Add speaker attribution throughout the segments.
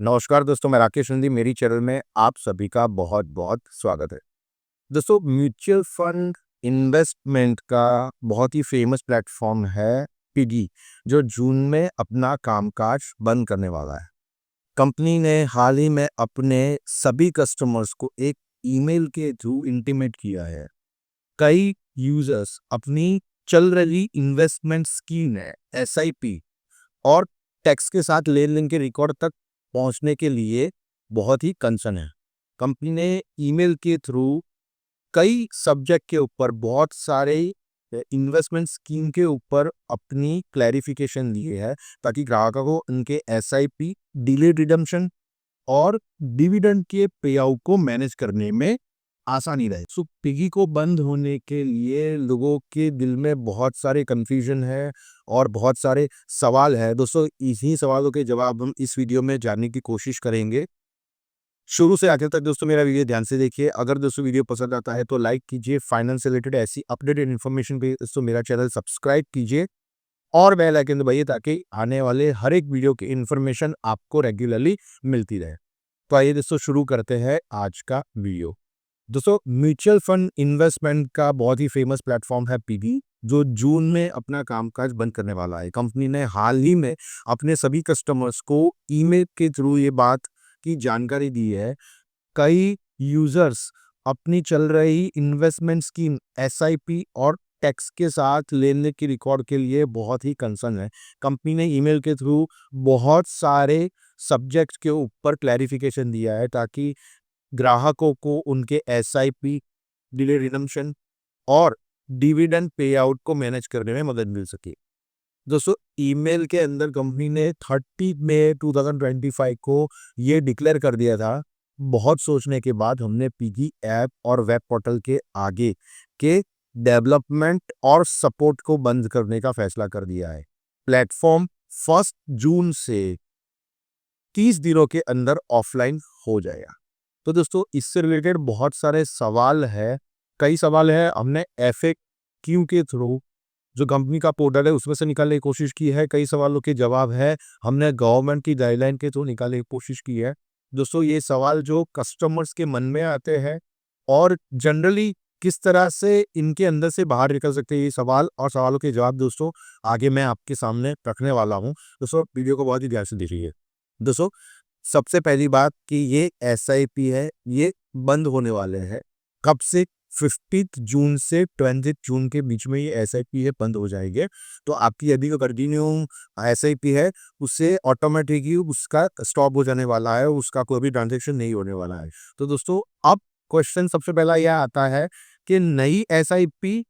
Speaker 1: नमस्कार दोस्तों, मैं राकेश नंदी। मेरी चैनल में आप सभी का बहुत-बहुत स्वागत है। दोस्तों, म्यूचुअल फंड इन्वेस्टमेंट का बहुत ही फेमस प्लेटफ़ॉर्म है पिगी, जो जून में अपना कामकाज बंद करने वाला है। कंपनी ने हाल ही में अपने सभी कस्टमर्स को एक ईमेल के थ्रू इंटीमेट किया है। कई यूज़र्स अपनी चल रही इन्वेस्टमेंट स्कीम है, एसआईपी और टैक्स के साथ लेन-देन के रिकॉर्ड तक पहुंचने के लिए बहुत ही कंसर्न है। कंपनी ने ईमेल के थ्रू कई सब्जेक्ट के ऊपर बहुत सारे इन्वेस्टमेंट स्कीम के ऊपर अपनी क्लैरिफिकेशन दी है, ताकि ग्राहकों को उनके एसआईपी, डिलेड रिडम्पशन और डिविडेंड के पे आउट को मैनेज करने में आसानी रहे। सो पिगी को बंद होने के लिए लोगों के दिल में बहुत सारे कन्फ्यूजन है और बहुत सारे सवाल है। दोस्तों, इन्हीं सवालों के जवाब हम इस वीडियो में जानने की कोशिश करेंगे। शुरू से आखिर तक दोस्तों मेरा वीडियो ध्यान से देखिए। अगर दोस्तों वीडियो पसंद आता है तो लाइक कीजिए। फाइनेंस से रिलेटेड ऐसी अपडेटेड इन्फॉर्मेशन पे दोस्तों मेरा चैनल सब्सक्राइब कीजिए और बेल आइकन दबाइए, ताकि आने वाले हर एक वीडियो की इन्फॉर्मेशन आपको रेगुलरली मिलती रहे। तो आइए दोस्तों शुरू करते हैं आज का वीडियो। दोस्तों, म्यूचुअल फंड इन्वेस्टमेंट का बहुत ही फेमस प्लेटफॉर्म है पीबी, जो जून में अपना कामकाज बंद करने वाला है। कंपनी ने हाल ही में अपने सभी कस्टमर्स को ईमेल के थ्रू ये बात की जानकारी दी है। कई यूजर्स अपनी चल रही इन्वेस्टमेंट स्कीम, एसआईपी और टैक्स के साथ लेने की रिकॉर्ड के लिए बहुत ही कंसर्न है। कंपनी ने ईमेल के थ्रू बहुत सारे सब्जेक्ट के ऊपर क्लैरिफिकेशन दिया है, ताकि ग्राहकों को उनके एसआईपी, डिले रिडम्पशन और डिविडेंड पे आउट को मैनेज करने में मदद मिल सके। दोस्तों, ईमेल के अंदर कंपनी ने 30 मई 2025 को ये डिक्लेयर कर दिया था। बहुत सोचने के बाद हमने पिगी ऐप और वेब पोर्टल के आगे के डेवलपमेंट और सपोर्ट को बंद करने का फैसला कर दिया है। प्लेटफॉर्म 1 जून से 30 दिनों के अंदर ऑफलाइन हो जाएगा। तो दोस्तों, इससे रिलेटेड बहुत सारे सवाल है। कई सवाल है हमने एफएक्यू के थ्रू जो कंपनी का पोर्टल है उसमें से निकालने की कोशिश की है। कई सवालों के जवाब है हमने गवर्नमेंट की गाइडलाइन के थ्रू निकालने की कोशिश की है। दोस्तों, ये सवाल जो कस्टमर्स के मन में आते हैं और जनरली किस तरह से इनके अंदर से बाहर निकल सकते हैं, ये सवाल और सवालों के जवाब दोस्तों आगे मैं आपके सामने रखने वाला हूँ। दोस्तों, वीडियो को बहुत ही ध्यान से देखिए। दोस्तों, सबसे पहली बात कि ये एसआईपी है, ये बंद होने वाले हैं। कब से? 15 जून से 20 जून के बीच में ये एसआईपी है बंद हो जाएगी। तो आपकी अभी जो कंटिन्यू एसआईपी है उससे ऑटोमेटिकली उसका स्टॉप हो जाने वाला है, उसका कोई भी ट्रांजैक्शन नहीं होने वाला है। तो दोस्तों, अब क्वेश्चन सबसे पहला यह आता है कि नई एसआईपी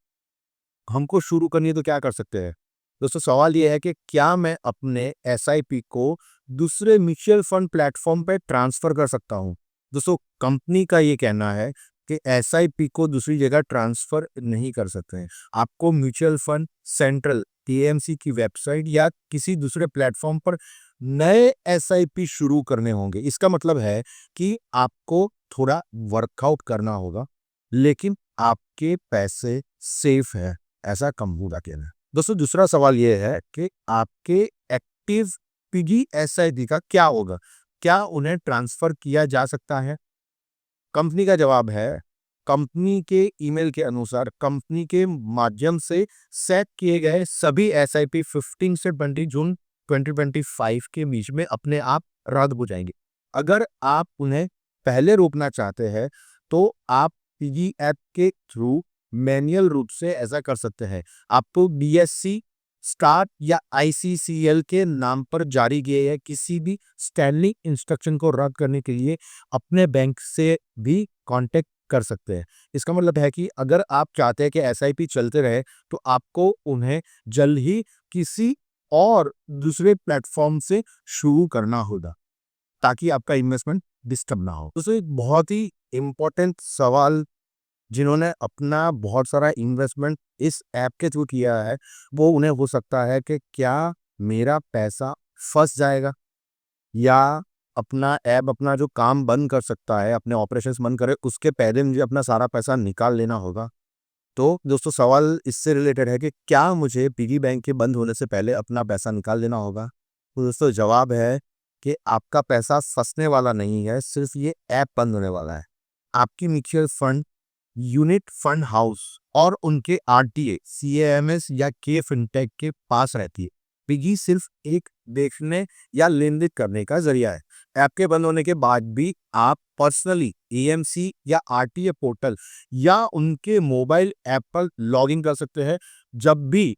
Speaker 1: हमको शुरू करनी है तो क्या कर सकते हैं? दोस्तों, सवाल ये है कि क्या मैं अपने एसआईपी को दूसरे म्यूचुअल फंड प्लेटफॉर्म पे ट्रांसफर कर सकता हूँ? दोस्तों, कंपनी का ये कहना है कि एसआईपी को दूसरी जगह ट्रांसफर नहीं कर सकते हैं। आपको म्यूचुअल फंड सेंट्रल टीएमसी की वेबसाइट या किसी दूसरे प्लेटफॉर्म पर नए एसआईपी शुरू करने होंगे। इसका मतलब है कि आपको थोड़ा वर्कआउट करना होगा, लेकिन आपके पैसे सेफ है, ऐसा कंपनी का कहना है। दोस्तों, दूसरा सवाल ये है कि आपके एक्टिव पिगी एसआईपी का क्या होगा? क्या उन्हें ट्रांसफर किया जा सकता है? कंपनी का जवाब है, कंपनी के ईमेल के अनुसार कंपनी के माध्यम से सेट किए गए सभी एसआईपी 15 से 20 जून 2025 के बीच में अपने आप रद्द हो जाएंगे। अगर आप उन्हें पहले रोकना चाहते हैं तो आप पिगी ऐप के थ्रू मैन्युअल रूप से ऐसा कर सकते हैं। आपको बीएससी स्टार्ट या आईसीसीएल के नाम पर जारी किए गए किसी भी स्टैंडिंग इंस्ट्रक्शन को रद्द करने के लिए अपने बैंक से भी कांटेक्ट कर सकते हैं। इसका मतलब है कि अगर आप चाहते हैं कि एसआईपी चलते रहे तो आपको उन्हें जल्द ही किसी और दूसरे प्लेटफॉर्म से शुरू करना होगा, ताकि आपका इन्वेस्टमेंट डिस्टर्ब ना हो। दोस्तों, एक बहुत ही इम्पोर्टेंट सवाल जिन्होंने अपना बहुत सारा इन्वेस्टमेंट इस ऐप के थ्रू किया है, वो उन्हें हो सकता है कि क्या मेरा पैसा फँस जाएगा या अपना ऐप अपना जो काम बंद कर सकता है, अपने ऑपरेशंस बंद करे, उसके पहले मुझे अपना सारा पैसा निकाल लेना होगा। तो दोस्तों, सवाल इससे रिलेटेड है कि क्या मुझे पिगी बैंक के बंद होने से पहले अपना पैसा निकाल लेना होगा? तो दोस्तों, जवाब है कि आपका पैसा फंसने वाला नहीं है, सिर्फ ये ऐप बंद होने वाला है। आपकी mutual fund unit fund house और उनके आरटीए, सीएएमएस या के फिनटेक के पास रहती है। पिगी सिर्फ एक देखने या लेन-देन करने का ज़रिया है। ऐप के बंद होने के बाद भी आप पर्सनली एएमसी या आरटीए पोर्टल या उनके मोबाइल ऐप पर लॉगिन कर सकते हैं। जब भी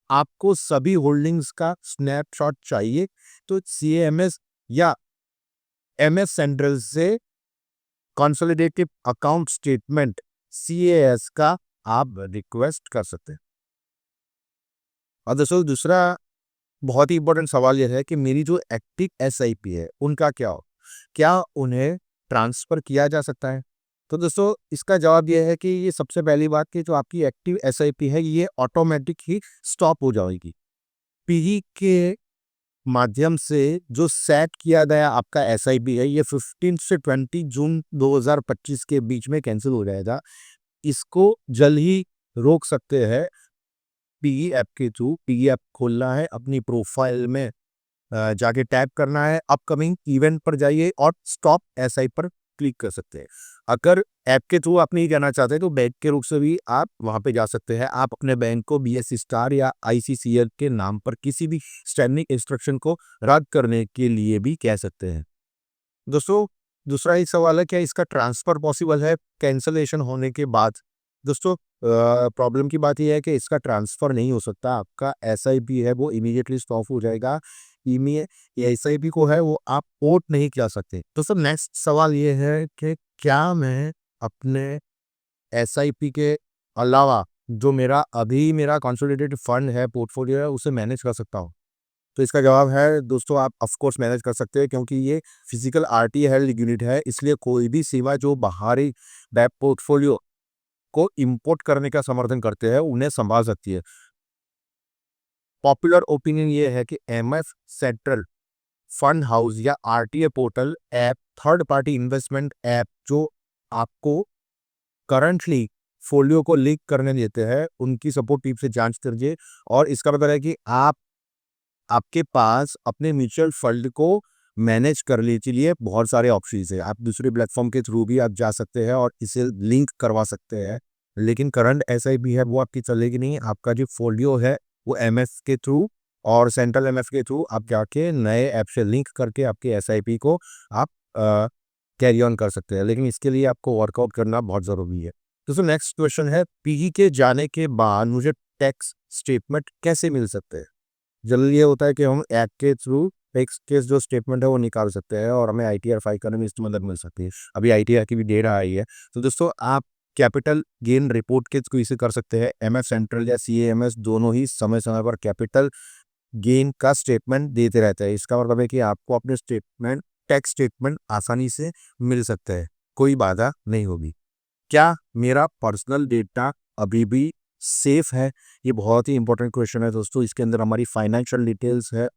Speaker 1: आपको सभी होल्डिंग्स का स्नैपशॉट चाहिए, तो सीएएमएस या एमएस सेंट्रल से कंसोलिडेटेड अकाउंट स्टेटमेंट सीएएस का आप रिक्वेस्ट कर सकते हैं। और दोस्तों दूसरा बहुत ही इंपॉर्टेंट सवाल यह है कि मेरी जो एक्टिव एसआईपी है उनका क्या हो? क्या उन्हें ट्रांसफर किया जा सकता है? तो दोस्तों इसका जवाब यह है कि ये सबसे पहली बात कि जो आपकी एक्टिव एसआईपी है ये ऑटोमेटिक ही स्टॉप हो जाएगी। पीई के माध्यम से जो सेट किया गया आपका एसआईपी है ये 15 से 20 जून 2025 के बीच में कैंसिल हो जाएगा। इसको जल्द ही रोक सकते हैं। पीई ऐप के थ्रू पीई ऐप खोलना है, अपनी प्रोफाइल में जाके टैप करना है, अपकमिंग इवेंट पर जाइए और स्टॉप एसआई पर क्लिक कर सकते हैं। अगर ऐप के थ्रू आप नहीं जाना चाहते तो बैंक के रूप से भी आप वहां पे जा सकते हैं। आप अपने बैंक को बीएसई स्टार या आईसीसीएल के नाम पर किसी भी स्टैंडिंग इंस्ट्रक्शन को रद्द करने के लिए भी कह सकते हैं। दोस्तों दूसरा एक सवाल है, क्या इसका ट्रांसफर पॉसिबल है कैंसलेशन होने के बाद? दोस्तों प्रॉब्लम की बात यह है कि इसका ट्रांसफर नहीं हो सकता। आपका एसआईपी है वो इमीडिएटली स्टॉप हो जाएगा। एसआईपी को है वो आप पोर्ट नहीं कर सकते। तो सर नेक्स्ट सवाल ये है कि क्या मैं अपने एसआईपी के अलावा जो मेरा कंसोलिडेटेड फंड है, पोर्टफोलियो है, उसे मैनेज कर सकता हूँ? तो इसका जवाब है दोस्तों आप ऑफ कोर्स मैनेज कर सकते हैं, क्योंकि ये फिजिकल आरटीए हेल्ड यूनिट है। इसलिए कोई भी सेवा जो बाहरी वेब पोर्टफोलियो को इंपोर्ट करने का समर्थन करते हैं उन्हें संभाल सकती है। पॉपुलर ओपिनियन ये है कि एमएफ सेंट्रल फंड हाउस या RTA portal app third party investment app जो आपको करंटली फोलियो को लीक करने देते हैं उनकी सपोर्ट टीम से जांच करिए। और इसका मतलब है कि आपके पास अपने म्यूचुअल फंड को मैनेज करने के लिए बहुत सारे ऑप्शंस है। आप दूसरे प्लेटफॉर्म के थ्रू भी आप जा सकते हैं और इसे लिंक करवा सकते हैं, लेकिन करंट एसआईपी है वो आपकी चलेगी नहीं। आपका जो फोलियो है वो एमएफ के थ्रू और सेंट्रल एमएफ के थ्रू आप जाके नए ऐप से लिंक करके आपके एसआईपी को आप कैरी ऑन कर सकते हैं, लेकिन इसके लिए आपको वर्कआउट करना बहुत ज़रूरी है। दोस्तों नेक्स्ट क्वेश्चन है, पीई के जाने के बाद मुझे टैक्स स्टेटमेंट कैसे मिल सकते हैं? जनरली ये होता है कि हम ऐप के थ्रू टैक्स के जो स्टेटमेंट है वो निकाल सकते हैं और हमें आईटीआर फाइल करने में इसकी मदद मिल सकती है। अभी आईटीआर की भी डेट आई है। तो दोस्तों आप कैपिटल गेन रिपोर्ट के थ्रू इसे कर सकते हैं। एमएफ सेंट्रल या सीएएमएस दोनों ही समय समय पर कैपिटल गेन का स्टेटमेंट देते रहते हैं। इसका मतलब है कि आपको अपने टैक्स स्टेटमेंट आसानी से मिल सकते हैं, कोई बाधा नहीं होगी। क्या मेरा पर्सनल डेटा अभी भी सेफ है? ये बहुत ही इंपॉर्टेंट क्वेश्चन है दोस्तों। इसके अंदर हमारी फाइनेंशियल डिटेल्स है,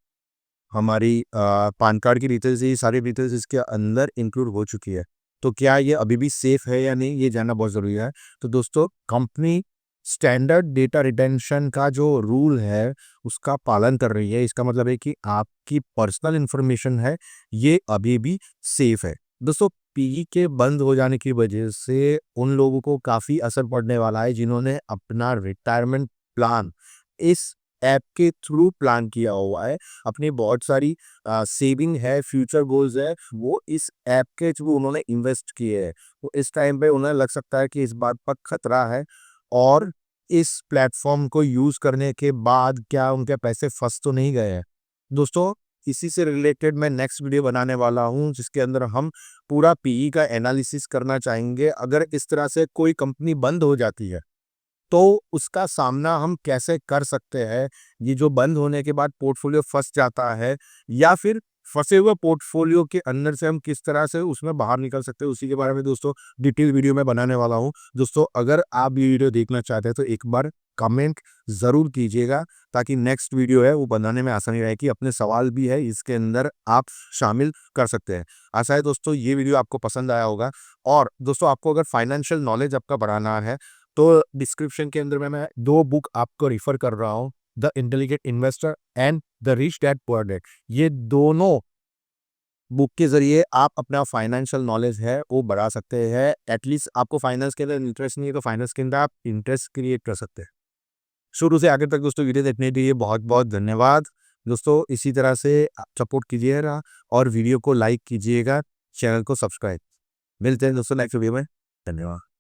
Speaker 1: हमारी पान कार्ड की डिटेल्स है, ये सारी डिटेल्स इसके अंदर इंक्लूड हो चुकी है। तो क्या ये अभी भी सेफ है या नहीं, ये जानना बहुत ज़रूरी है। तो दोस्तों कंपनी स्टैंडर्ड डेटा रिटेंशन का जो रूल है उसका पालन कर रही है। इसका मतलब है कि आपकी पर्सनल इंफॉर्मेशन है ये अभी भी सेफ है। दोस्तों पीई के बंद हो जाने की वजह से उन लोगों को काफ़ी असर पड़ने वाला है जिन्होंने अपना रिटायरमेंट प्लान इस ऐप के थ्रू प्लान किया हुआ है। अपनी बहुत सारी सेविंग है, फ्यूचर गोल्स है, वो इस ऐप के थ्रू उन्होंने इन्वेस्ट किए हैं। तो इस टाइम पे उन्हें लग सकता है कि इस बात पर खतरा है और इस प्लेटफॉर्म को यूज़ करने के बाद क्या उनके पैसे फंस तो नहीं गए हैं? दोस्तों इसी से रिलेटेड मैं नेक्स्ट वीडियो बनाने वाला हूँ जिसके अंदर हम पूरा पीई का एनालिसिस करना चाहेंगे। अगर इस तरह से कोई कंपनी बंद हो जाती है तो उसका सामना हम कैसे कर सकते हैं? ये जो बंद होने के बाद पोर्टफोलियो फँस जाता है या फिर फँसे हुए पोर्टफोलियो के अंदर से हम किस तरह से उसमें बाहर निकल सकते हैं, उसी के बारे में दोस्तों डिटेल वीडियो मैं बनाने वाला हूँ। दोस्तों अगर आप ये वीडियो देखना चाहते हैं तो एक बार कमेंट ज़रूर कीजिएगा ताकि नेक्स्ट वीडियो है वो बनाने में आसानी रहेगी। अपने सवाल भी है इसके अंदर आप शामिल कर सकते हैं। आशा है दोस्तों ये वीडियो आपको पसंद आया होगा। और दोस्तों आपको अगर फाइनेंशियल नॉलेज आपका बढ़ाना है तो डिस्क्रिप्शन के अंदर में मैं 2 बुक आपको रेफर कर रहा हूँ, the intelligent investor and the rich dad poor dad. ये दोनों बुक के ज़रिए आप अपना फाइनेंशियल नॉलेज है वो बढ़ा सकते हैं। एटलीस्ट आपको फाइनेंस के अंदर इंटरेस्ट नहीं है तो फाइनेंस के अंदर आप इंटरेस्ट क्रिएट कर सकते हैं। शुरू से आगे तक दोस्तों वीडियो देखने के लिए बहुत-बहुत धन्यवाद। दोस्तों इसी तरह से सपोर्ट कीजिएगा और वीडियो को लाइक कीजिएगा, चैनल को सब्सक्राइब। मिलते हैं दोस्तों नेक्स्ट वीडियो में। धन्यवाद।